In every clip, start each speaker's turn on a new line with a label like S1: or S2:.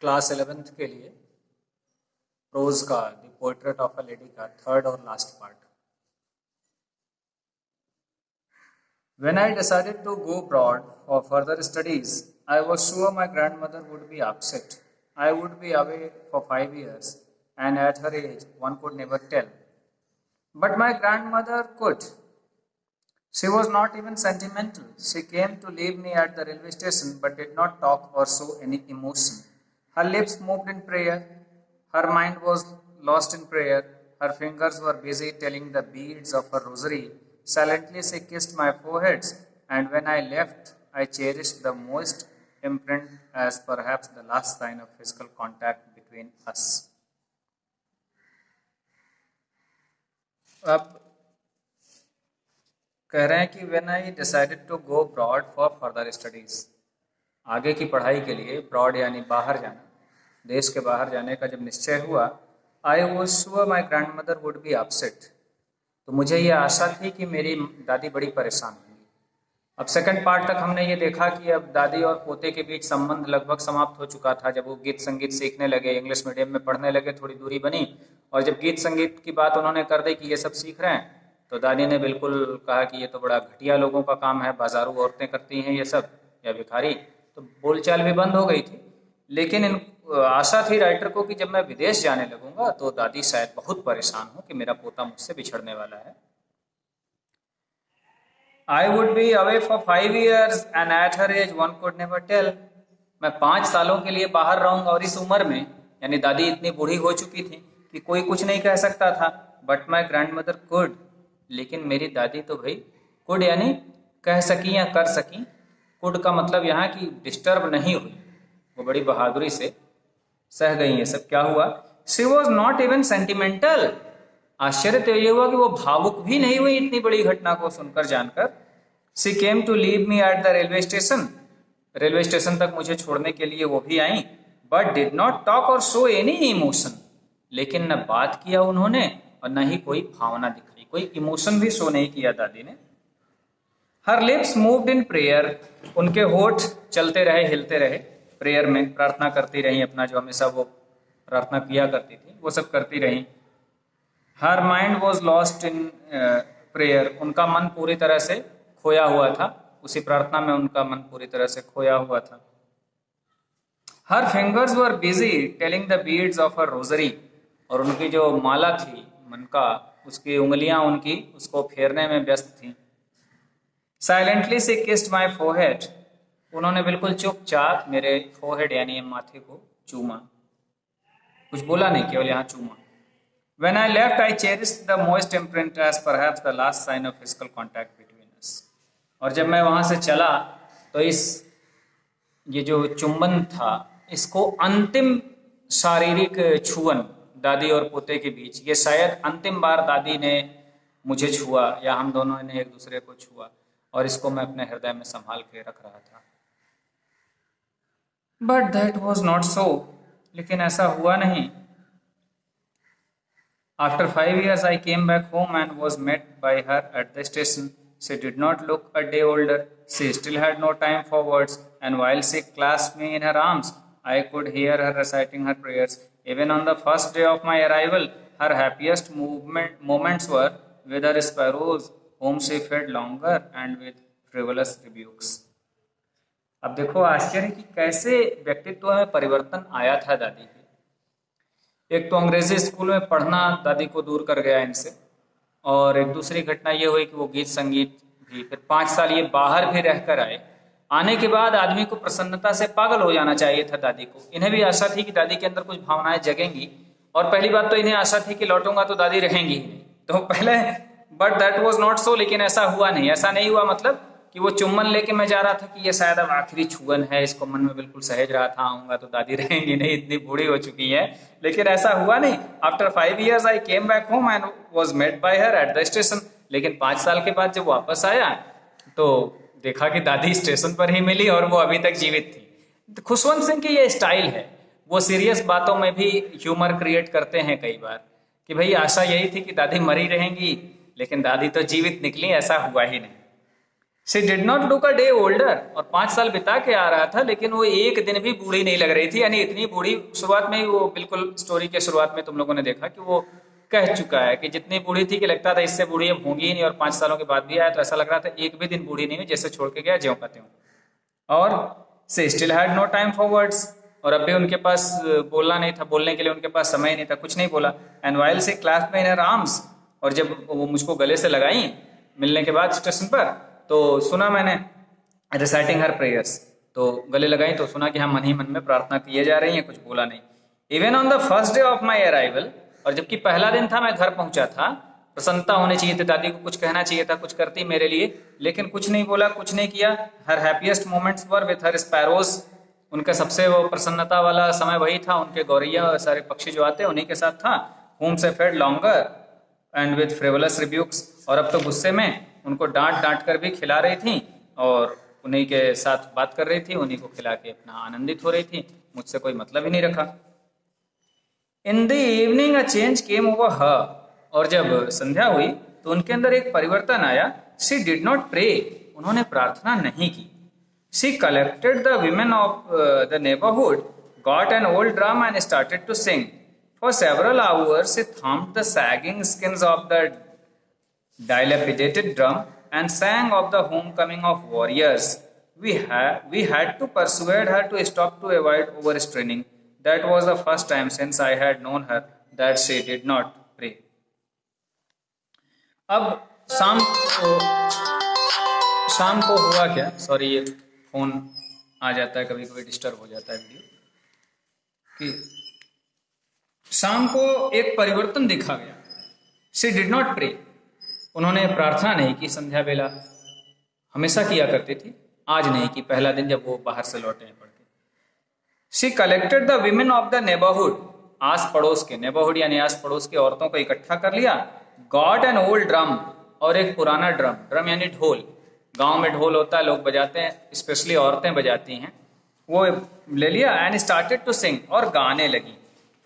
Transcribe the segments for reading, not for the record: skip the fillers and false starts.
S1: Class 11th के लिए pros का the portrait of a lady का थर्ड और last part. When I decided to go abroad for further studies, I was sure my grandmother would be upset. I would be away for 5 years, and at her age, one could never tell. But my grandmother could. She was not even sentimental. She came to leave me at the railway station but did not talk or show any emotion. Her lips moved in prayer. Her mind was lost in prayer. Her fingers were busy telling the beads of her rosary. Silently she kissed my forehead, and when I left, I cherished the moist imprint as perhaps the last sign of physical contact between us. अब कह रहे हैं कि when I decided to go abroad for further studies, आगे की पढ़ाई के लिए ब्रॉड यानी बाहर जाना, देश के बाहर जाने का जब निश्चय हुआ, I was sure my grandmother would be upset. तो मुझे ये आशा थी कि मेरी दादी बड़ी परेशान होंगी। अब सेकंड पार्ट तक हमने ये देखा कि अब दादी और पोते के बीच संबंध लगभग समाप्त हो चुका था। जब वो गीत संगीत सीखने लगे, इंग्लिश मीडियम में पढ़ने लगे, थोड़ी दूरी बनी, और जब गीत संगीत की बात उन्होंने कर दी कि ये सब सीख रहे हैं, तो दादी ने बिल्कुल कहा कि ये तो बड़ा घटिया लोगों का काम है, बाजारू औरतें करती हैं ये सब, या भिखारी। तो बोलचाल भी बंद हो गई थी। लेकिन आशा थी राइटर को कि जब मैं विदेश जाने लगूंगा तो दादी शायद बहुत परेशान हो कि मेरा पोता मुझसे बिछड़ने वाला है। I would be away for 5 years and at her age one could never tell. मैं 5 सालों के लिए बाहर रहूंगा और इस उम्र में, यानी दादी इतनी बूढ़ी हो चुकी थी कि कोई कुछ नहीं कह सकता था। But my grand mother could, लेकिन मेरी दादी तो भाई कुड यानी कह सकी या कर सकी। कुड का मतलब यहाँ की डिस्टर्ब नहीं हुई, वो बड़ी बहादुरी से सह गई ये सब। क्या हुआ? She was not even sentimental. आश्चर्य तो ये हुआ कि वो भावुक भी नहीं हुई इतनी बड़ी घटना को सुनकर जानकर। She came to leave me at the railway station, railway station तक मुझे छोड़ने के लिए वो भी आई। But did not talk or show any emotion, लेकिन न बात किया उन्होंने और न ही कोई भावना दिखाई, कोई इमोशन भी शो नहीं किया दादी ने। हर लिप्स मूव्ड इन प्रेयर, उनके होठ चलते रहे, हिलते रहे, प्रेयर में प्रार्थना करती रही, अपना जो हमेशा वो प्रार्थना किया करती थी वो सब करती रही। Her mind was lost in prayer, उनका मन पूरी तरह से खोया हुआ था, उसी प्रार्थना में उनका मन पूरी तरह से खोया हुआ था। हर fingers were busy telling the beads of her rosary, और उनकी जो माला थी मन का, उसकी उंगलियां उनकी उसको फेरने में व्यस्त थी। Silently she kissed my forehead, उन्होंने बिल्कुल चुपचाप मेरे फोरहेड यानी माथे को चूमा, कुछ बोला नहीं, केवल यहाँ चूमा। When I left, I cherished the moist imprint as perhaps the last sign of physical contact between us. और जब मैं वहाँ से चला तो ये जो चुंबन था, इसको अंतिम शारीरिक छुअन दादी और पोते के बीच, ये शायद अंतिम बार दादी ने मुझे छुआ या हम दोनों ने एक दूसरे को छुआ, और इसको मैं अपने हृदय में संभाल के रख रहा था। But that was not so, लेकिन ऐसा हुआ नहीं। After 5 years, I came back home and was met by her at the station. She did not look a day older. She still had no time for words, and while she clasped me in her arms, I could hear her reciting her prayers. Even on the first day of my arrival, her happiest moments were with her sparrows, whom she fed longer, and with frivolous rebukes. अब देखो आश्चर्य कि कैसे व्यक्तित्व में परिवर्तन आया था दादी के। एक तो अंग्रेजी स्कूल में पढ़ना दादी को दूर कर गया इनसे, और एक दूसरी घटना ये हुई कि वो गीत संगीत भी, फिर 5 साल ये बाहर भी रहकर आए। आने के बाद आदमी को प्रसन्नता से पागल हो जाना चाहिए था दादी को। इन्हें भी आशा थी कि दादी के अंदर कुछ भावनाएं जगेंगी, और पहली बात तो इन्हें आशा थी कि लौटूंगा तो दादी रहेंगी ही नहीं, तो पहले। But that was not so, लेकिन ऐसा हुआ नहीं। ऐसा नहीं हुआ मतलब कि वो चुम्बन लेके मैं जा रहा था कि ये शायद अब आखिरी छुअन है, इसको मन में बिल्कुल सहेज रहा था, आऊंगा तो दादी रहेंगी नहीं, इतनी बूढ़ी हो चुकी है, लेकिन ऐसा हुआ नहीं। After 5 years I came back home and was met by her at the station, लेकिन 5 साल के बाद जब वापस आया तो देखा कि दादी स्टेशन पर ही मिली और वो अभी तक जीवित थी। खुशवंत सिंह की ये स्टाइल है, वो सीरियस बातों में भी ह्यूमर क्रिएट करते हैं कई बार, कि भाई आशा यही थी कि दादी मरी रहेंगी, लेकिन दादी तो जीवित निकली, ऐसा हुआ ही नहीं। She did not look a day older, और 5 साल बिता के आ रहा था लेकिन वो एक दिन भी बूढ़ी नहीं लग रही थी। यानी इतनी बूढ़ी, शुरुआत में ही वो बिल्कुल स्टोरी के शुरुआत में तुम लोगों ने देखा कि वो कह चुका है कि जितनी बूढ़ी थी कि लगता था इससे बूढ़ी अब होंगी ही नहीं, और 5 सालों के बाद भी आया तो ऐसा लग रहा था एक भी दिन बूढ़ी नहीं हुई, जैसे छोड़ के गया ज्यों का त्यों। और she still had no time for words, और अब भी उनके पास बोलना नहीं था, बोलने के लिए उनके पास समय नहीं था, कुछ नहीं बोला। एंड वाइल से क्लास में इन हर आर्म्स, और जब वो मुझको गले से लगाई मिलने के बाद स्टेशन पर, तो सुना मैंने रिसाइटिंग हर प्रेयर्स, तो गले लगाई तो सुना कि हाँ मन ही मन में प्रार्थना किए जा रही है, कुछ बोला नहीं। Even on the first day of my arrival, और जबकि पहला दिन था मैं घर पहुंचा था, प्रसन्नता होनी चाहिए थी, दादी को कुछ कहना चाहिए था, कुछ करती मेरे लिए, लेकिन कुछ नहीं बोला, कुछ नहीं किया। Her happiest moments were with her sparrows, उनका सबसे वो प्रसन्नता वाला समय वही था, उनके गौरैया और सारे पक्षी जो आते उन्हीं के साथ था। होम से fed longer and with frivolous rebukes, और अब तो गुस्से में उनको डांट डांट कर भी खिला रही थी और उन्हीं के साथ बात कर रही थी, उन्हीं को खिला के अपना आनंदित हो रही थी, मुझसे कोई मतलब ही नहीं रखा। इन the evening a change came over हर, और जब संध्या हुई तो उनके अंदर एक परिवर्तन आया। शी डिड नॉट प्रे, उन्होंने प्रार्थना नहीं की। She collected the women of the neighbourhood, got an old drum and started to sing. For several hours she thumped the sagging skins of the dilapidated drum and sang of the homecoming of warriors. We had to persuade her to stop to avoid overstraining. That was the first time since I had known her that she did not pray. अब शाम को हुआ क्या, sorry ये phone आ जाता है कभी कभी, डिस्टर्ब हो जाता है वीडियो, कि शाम को एक परिवर्तन देखा गया। शी डिड नॉट प्रे, उन्होंने प्रार्थना नहीं की। संध्या बेला हमेशा किया करती थी, आज नहीं की, पहला दिन जब वो बाहर से लौटे पढ़ के। She collected the women of the neighbourhood, आस पड़ोस के, नेबरहुड यानी आस पड़ोस की औरतों को इकट्ठा कर लिया। गॉट एन ओल्ड ड्रम, और एक पुराना ड्रम, ड्रम यानी ढोल, गांव में ढोल होता है, लोग बजाते हैं, स्पेशली औरतें बजाती हैं, वो ले लिया। एंड स्टार्टेड टू सिंग, और गाने लगी।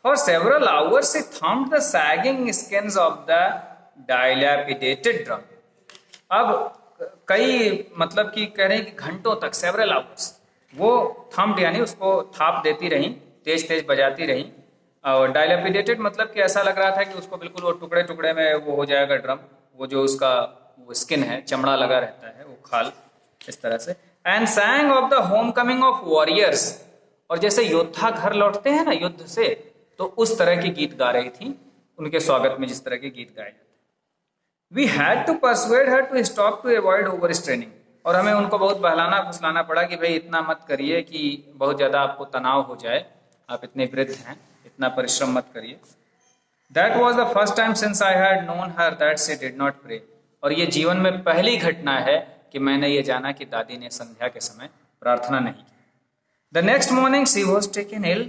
S1: For several hours she thumped the sagging skins of the dilapidated drum। अब कई मतलब कि कह रहे हैं कि घंटों तक, सेवरल आवर्स, वो थम्प्ड यानी उसको थाप देती रही, तेज तेज बजाती रही। और डायलापिडेटेड मतलब कि ऐसा लग रहा था कि उसको बिल्कुल वो टुकड़े टुकड़े में वो हो जाएगा ड्रम, वो जो उसका वो स्किन है, चमड़ा लगा रहता है, वो खाल, इस तरह से। And सैंग of the home coming of warriors, और जैसे योद्धा घर लौटते हैं ना युद्ध से, तो उस तरह की गीत गा रही थी, उनके स्वागत में जिस तरह के गीत गाए। We had to persuade her to stop to avoid overstraining, और हमें उनको बहुत बहलाना फुसलाना पड़ा कि भाई इतना मत करिए कि बहुत ज़्यादा आपको तनाव हो जाए, आप इतने वृद्ध हैं, इतना परिश्रम मत करिए। That was the first time since I had known her that she did not pray, और ये जीवन में पहली घटना है कि मैंने ये जाना कि दादी ने संध्या के समय प्रार्थना नहीं की। The next morning she was taken ill.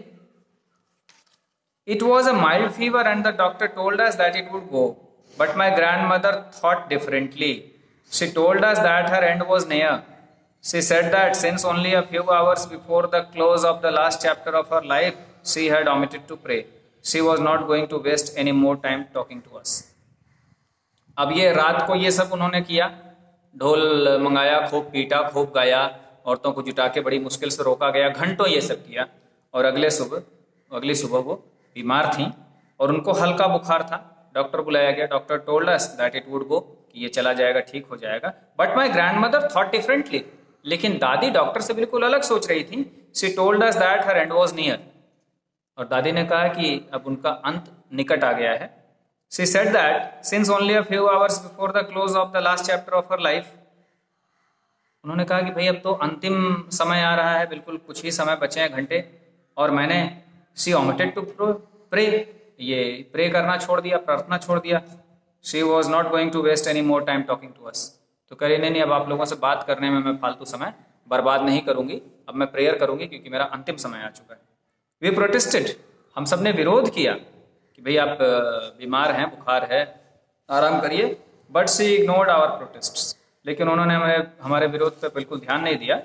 S1: It was a mild fever and the doctor told us that it would go. But my grandmother thought differently. She told us that her end was near. She said that since only a few hours before the close of the last chapter of her life, she had omitted to pray. She was not going to waste any more time talking to us. अब ये रात को ये सब उन्होंने किया, ढोल मंगाया, खूब पीटा, खूब गाया, औरतों को जुटा के बड़ी मुश्किल से रोका गया, घंटों ये सब किया। और अगली सुबह वो बीमार थी और उनको हल्का बुखार था। डॉक्टर बुलाया गया, doctor told us that it would go, कि ये चला जाएगा, ठीक हो जाएगा। But my grandmother thought differently, लेकिन दादी डॉक्टर से बिल्कुल अलग सोच रही थी। She told us that her and was near, और दादी ने कहा कि अब उनका अंत निकट आ गया है। She said that since only a few hours before the close of the last chapter of her life, उन्होंने कहा कि भाई अब तो अंतिम समय आ रहा है, बिल्कुल कुछ ही समय बचे हैं, घंटे, और मैंने शी ओमिटेड टू प्रे, ये प्रे करना छोड़ दिया, प्रार्थना छोड़ दिया। She was not going to waste any more time talking to us, तो कह रही नहीं अब आप लोगों से बात करने में मैं फालतू समय बर्बाद नहीं करूंगी, अब मैं प्रेयर करूंगी क्योंकि मेरा अंतिम समय आ चुका है। वी प्रोटेस्टेड, हम सब ने विरोध किया कि भाई आप बीमार हैं, बुखार है, आराम करिए। But she ignored our protests, लेकिन उन्होंने हमारे विरोध पर बिल्कुल ध्यान नहीं दिया।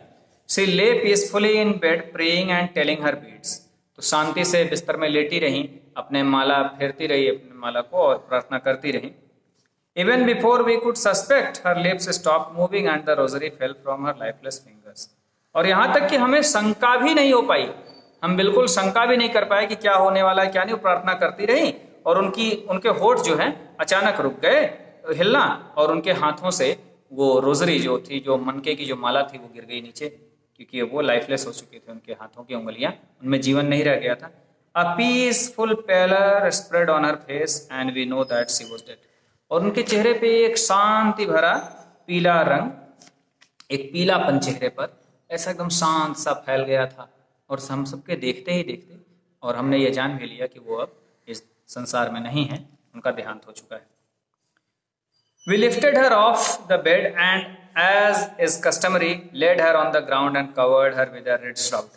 S1: शी ले peacefully in bed praying and telling her beads, तो शांति से बिस्तर में लेटी रहीं, अपने माला फेरती रही, अपने माला को, और प्रार्थना करती रही। Even before we could suspect, her lips stopped moving and the rosary fell from her lifeless fingers. और यहाँ तक कि हमें शंका भी नहीं हो पाई, हम बिल्कुल शंका भी नहीं कर पाए कि क्या होने वाला है क्या नहीं, प्रार्थना करती रही और उनके होठ जो है अचानक रुक गए हिलना और उनके हाथों से वो रोजरी जो थी, जो मनके की जो माला थी, वो गिर गई नीचे, क्योंकि वो लाइफलेस हो चुके थे, उनके हाथों की उंगलियां, उनमें जीवन नहीं रह गया था. A peaceful pallor spread on her face and we know that she was dead. और उनके चेहरे पे एक शांति भरा पीला रंग, एक पीलापन चेहरे पर ऐसा एकदम शांत सा फैल गया था और हम सबके देखते ही देखते और हमने ये जान भी लिया कि वो अब इस संसार में नहीं है, उनका देहांत हो चुका है. We lifted her off the bed and as is customary laid her on the ground and covered her with a red shroud.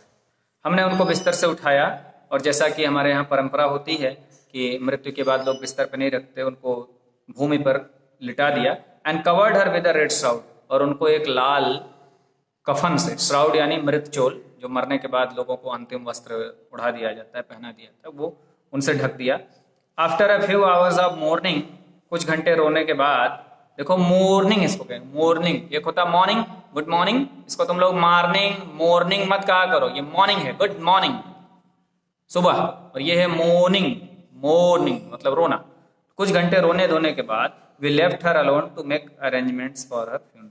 S1: हमने उनको बिस्तर से उठाया और जैसा कि हमारे यहाँ परंपरा होती है कि मृत्यु के बाद लोग बिस्तर पर नहीं रखते, उनको भूमि पर लिटा दिया. And covered her with a red shroud, और उनको एक लाल कफन से, श्राउड यानी मृत चोल, जो मरने के बाद लोगों को अंतिम वस्त्र उड़ा दिया जाता है, पहना दिया जाता है, वो उनसे ढक दिया. After a few hours of morning, कुछ घंटे रोने के बाद, देखो मॉर्निंग इसको कहें, मॉर्निंग एक होता मॉर्निंग, गुड मॉर्निंग, इसको तुम लोग मॉर्निंग मॉर्निंग मत कहा करो, ये मॉर्निंग है, गुड मॉर्निंग सुबह, और ये है मॉर्निंग, मॉर्निंग मतलब रोना. कुछ घंटे रोने धोने के बाद we left her alone to make arrangements for her funeral.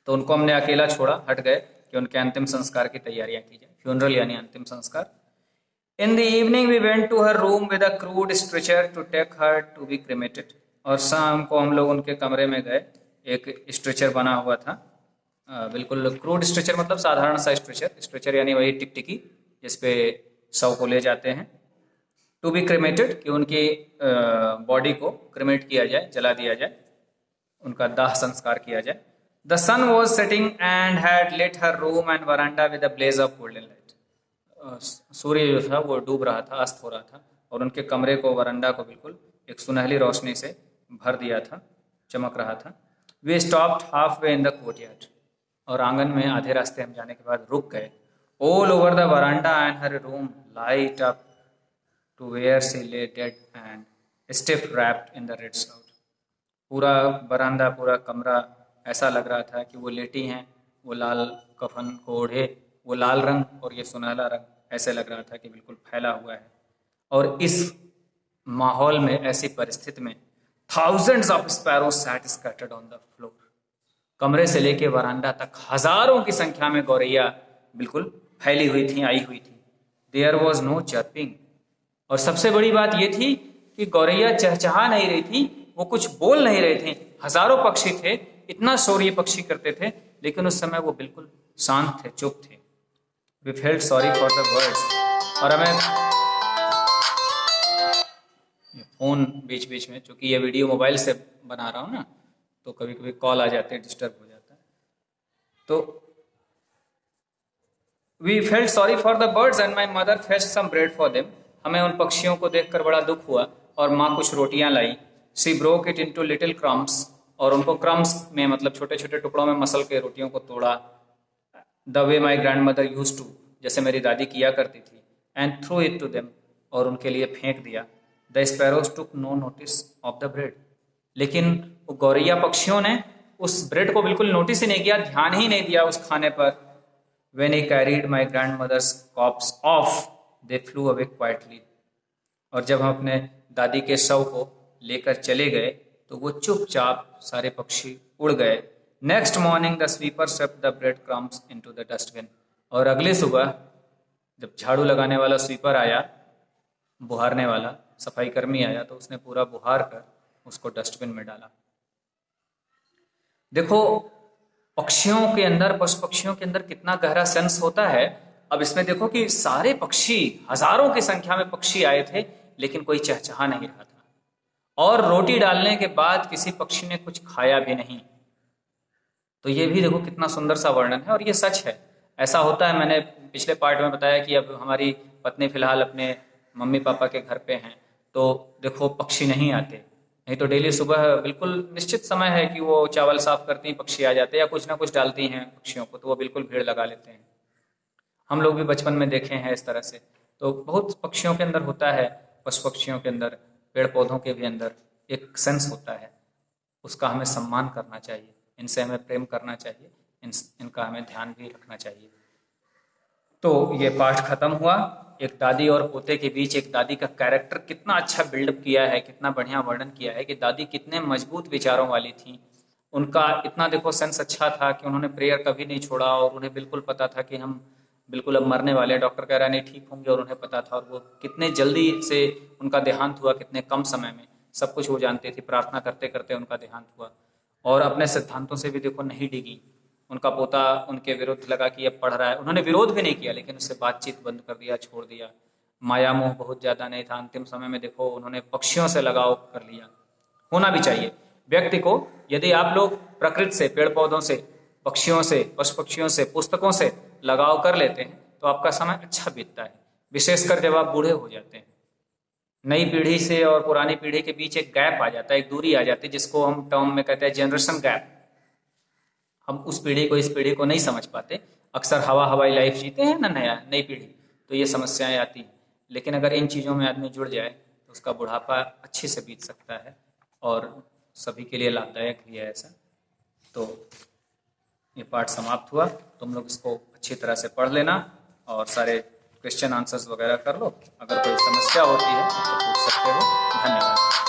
S1: तो उनको हमने अकेला छोड़ा, हट गए कि उनके अंतिम संस्कार की तैयारियां की जाए. फ्यूनरल यानी अंतिम संस्कार. In the evening we went to her room with a crude stretcher to take her to be cremated. और शाम को हम लोग उनके कमरे में गए, एक स्ट्रेचर बना हुआ था, बिल्कुल क्रूड स्ट्रेचर मतलब साधारण सा स्ट्रेचर, स्ट्रेचर यानी वही टिकटिकी जिसपे शव को ले जाते हैं. टू बी क्रेमेटेड कि उनकी बॉडी को क्रेमेट किया जाए, जला दिया जाए, उनका दाह संस्कार किया जाए. The sun was setting and had lit her room and veranda with a blaze of golden light. सूर्य जो था वो डूब रहा था, अस्त हो रहा था, और उनके कमरे को, वरांडा को बिल्कुल एक सुनहली रोशनी से भर दिया था, चमक रहा था. We stopped halfway in the courtyard, और आंगन में आधे रास्ते हम जाने के बाद रुक गए. All over the veranda and her room light up to where she lay dead and stiff wrapped in the red shroud. पूरा बरामदा, पूरा कमरा ऐसा लग रहा था कि वो लेटी हैं, वो लाल कफन को ओढ़े, वो लाल रंग और ये सुनहला रंग ऐसे लग रहा था कि बिल्कुल फैला हुआ है. और इस माहौल में, ऐसी परिस्थिति में, thousands of sparrows sat scattered on the floor. कमरे से लेके वरांडा तक हजारों की संख्या में गौरैया बिल्कुल फैली हुई थी, आई हुई थी. देयर वॉज नो चर्पिंग, और सबसे बड़ी बात यह थी कि गौरैया चहचहा नहीं रही थी, वो कुछ बोल नहीं रहे थे. हजारों पक्षी थे, इतना शोर ये पक्षी करते थे, लेकिन उस समय वो बिल्कुल शांत थे, चुप थे. We felt sorry for the birds. और हमें फोन बीच बीच में, चूंकि ये वीडियो मोबाइल से बना रहा हूँ ना, तो कभी कभी कॉल आ जाते हैं, डिस्टर्ब हो जाता है. तो We felt sorry for the birds and my mother fetched some bread for them. हमें उन पक्षियों को देखकर बड़ा दुख हुआ और माँ कुछ रोटियां लाई. She broke it into little crumbs, और उनको क्रम्स में मतलब छोटे छोटे टुकड़ों में मसल के रोटियों को तोड़ा. The way my grandmother used to, जैसे मेरी दादी किया करती थी. And threw it to them, और उनके लिए फेंक दिया. The sparrows took no notice of the bread. लेकिन वो गौरैया पक्षियों ने उस ब्रेड को बिल्कुल नोटिस ही नहीं किया, ध्यान ही नहीं दिया उस खाने पर. When he carried my grandmother's corpse off, they flew away quietly. और जब हम अपने दादी के शव को लेकर चले गए तो वो चुपचाप सारे पक्षी उड़ गए. Next morning the sweeper swept the bread crumbs into the dustbin. और अगले सुबह जब झाड़ू लगाने वाला स्वीपर आया, बुहारने वाला सफाई कर्मी आया, तो उसने पूरा बुहार कर उसको डस्टबिन में डाला. देखो पक्षियों के अंदर, पशु पक्षियों के अंदर कितना गहरा सेंस होता है. अब इसमें देखो कि सारे पक्षी, हजारों की संख्या में पक्षी आए थे, लेकिन कोई चहचहा नहीं रहा था. और रोटी डालने के बाद किसी पक्षी ने कुछ खाया भी नहीं. तो ये भी देखो कितना सुंदर सा वर्णन है, और ये सच है, ऐसा होता है. मैंने पिछले पार्ट में बताया कि अब हमारी पत्नी फिलहाल अपने मम्मी पापा के घर पे हैं, तो देखो पक्षी नहीं आते, नहीं तो डेली सुबह बिल्कुल निश्चित समय है कि वो चावल साफ करती हैं, पक्षी आ जाते हैं, या कुछ ना कुछ डालती हैं पक्षियों को, तो वो बिल्कुल भीड़ लगा लेते हैं. हम लोग भी बचपन में देखे हैं इस तरह से. तो बहुत पक्षियों के अंदर होता है, पशु पक्षियों के अंदर, पेड़ पौधों के भी अंदर एक सेंस होता है, उसका हमें सम्मान करना चाहिए, इनसे हमें प्रेम करना चाहिए, इनका हमें ध्यान भी रखना चाहिए। तो ये पाठ खत्म हुआ। एक दादी और पोते के बीच एक दादी का कैरेक्टर कितना अच्छा बिल्डअप किया है, कितना बढ़िया वर्णन किया है कि दादी कितने मजबूत विचारों वाली थी। उनका इतना देखो सेंस अच्छा था कि उन्होंने प्रेयर कभी नहीं छोड़ा, और उन्हें बिल्कुल पता था कि हम बिल्कुल अब मरने वाले हैं, डॉक्टर कह रहा है नहीं ठीक होंगे, और उन्हें पता था। और वो कितने जल्दी से उनका देहांत हुआ, कितने कम समय में, सब कुछ वो जानते थे। प्रार्थना करते करते उनका देहांत हुआ, और अपने सिद्धांतों से भी देखो नहीं डिगी। उनका पोता उनके विरुद्ध लगा कि अब पढ़ रहा है, उन्होंने विरोध भी नहीं किया, लेकिन उससे बातचीत बंद कर दिया, छोड़ दिया। माया मोह बहुत ज़्यादा नहीं था। अंतिम समय में देखो उन्होंने पक्षियों से लगाव कर लिया। होना भी चाहिए व्यक्ति को। यदि आप लोग प्रकृति से, पेड़ पौधों से, पक्षियों से, पशु पक्षियों से, पुस्तकों से लगाव कर लेते हैं तो आपका समय अच्छा बीतता है, विशेषकर जब आप बूढ़े हो जाते हैं। नई पीढ़ी से और पुरानी पीढ़ी के बीच एक गैप आ जाता है, एक दूरी आ जाती है, जिसको हम टर्म में कहते हैं जनरेशन गैप। हम उस पीढ़ी को इस पीढ़ी को नहीं समझ पाते। अक्सर हवाई लाइफ जीते हैं ना नई पीढ़ी, तो ये समस्याएं आती हैं। लेकिन अगर इन चीज़ों में आदमी जुड़ जाए तो उसका बुढ़ापा अच्छे से बीत सकता है, और सभी के लिए लाभदायक भी है ऐसा। तो ये पाठ समाप्त हुआ। तुम लोग इसको अच्छी तरह से पढ़ लेना और सारे क्वेश्चन आंसर्स वगैरह कर लो। अगर कोई समस्या होती है तो पूछ सकते हो। धन्यवाद।